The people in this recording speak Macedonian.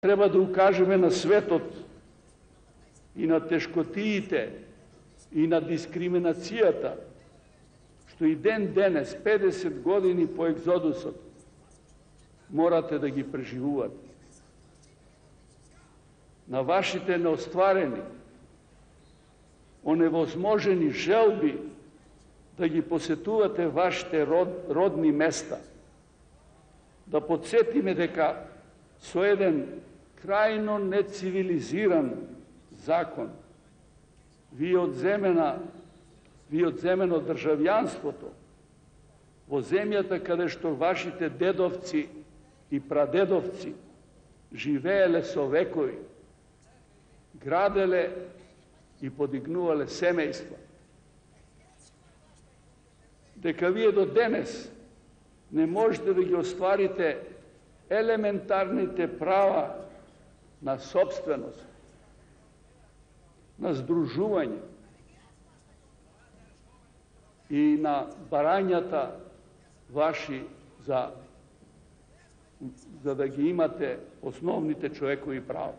Treba да укажеме на светот и на тешкотиите и на дискриминацијата, што и ден денес, 50 години по екзодусот, морате да ги преживувате. На вашите неостварени, оневозможени желби да ги посетувате вашите родни места, да подсетиме дека со еден крајно нецивилизиран закон ви одземено државјанството во земјата каде што вашите дедовци и прадедовци живееле со векови, граделе и подигнувале семејства. Дека вие до денес не можете да ги остварите елементарните права на собственост, на здружување и на барањата ваши за да ги имате основните човекови права.